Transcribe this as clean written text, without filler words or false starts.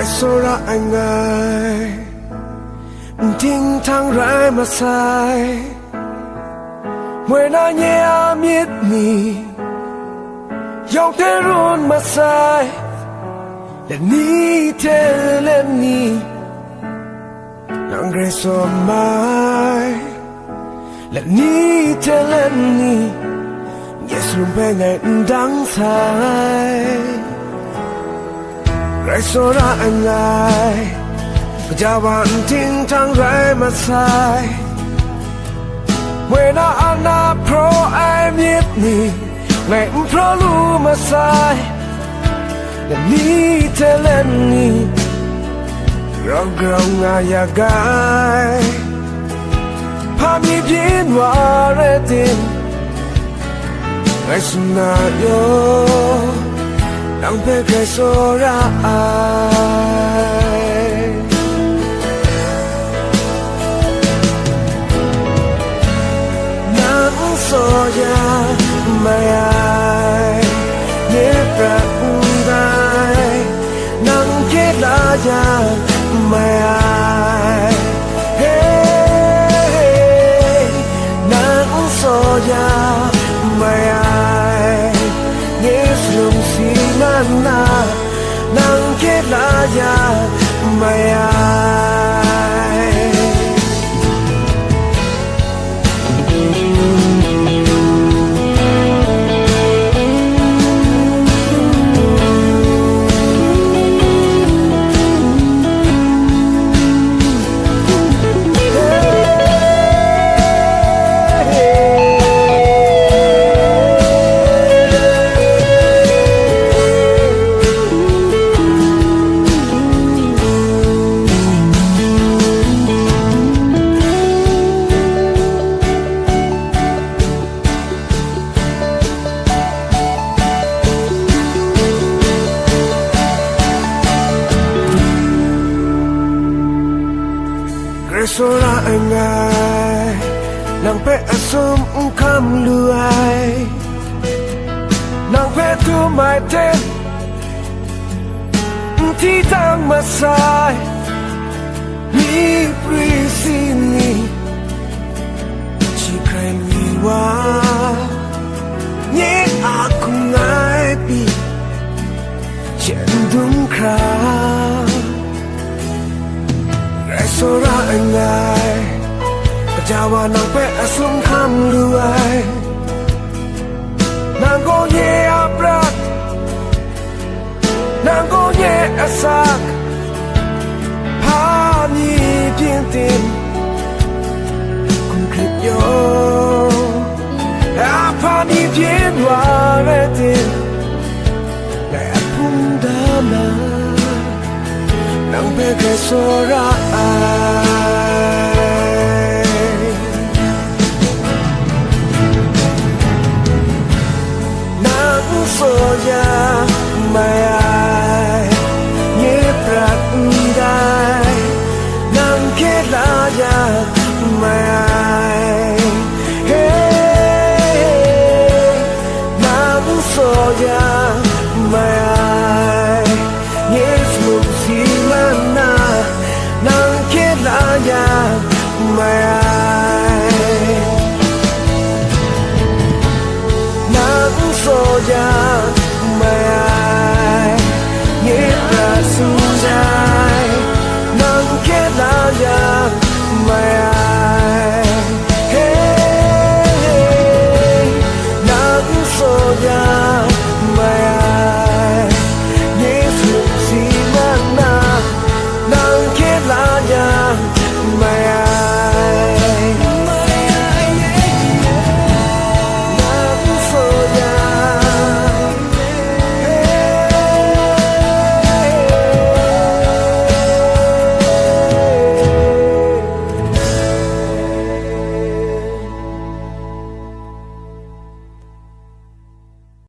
số ra anh ai thinh thang rãi mà sai mười na nhẹ miết ni dòng thế luôn mà sai để ni thế lên ni nắng gray số mai là ni thế lên ni yes luôn bé ngày đắng say gray số ra anh ai cha bạn thinh thang rãi mà sai mười na ana pro ai miết ni ngày pro lu mà sai để ni thế lên ni rong rong ngaya gai pa mi bien wa re tin ngày xuân na yo đang về cái số ra ai nắng soya mai ai nhé rạng gai nắng kết lá ya mai ai hey nắng soya mai ai nhé sum si na nắng kết lá ya mai ai số ra anh ai nàng pe asum kam lu ai nàng pe tu mai tên ti tang mà sai ni prisini chỉ khai lui wa nhé aku ngai pi chen dung kha số ra anh ai kajawa nang pe asum kham lu ai nang go ye abrak nang go ye asak ha ni bien tin kun krip yo pa ni bien wa re tin la apun da na nang pe ke so ra ai nang so ya mai ai nhé prat dai nang ke la ya mai ai hey nang so ya mai ai nhé sum si na nang ke la ya mai ai nang so ya mai ai nhé ra su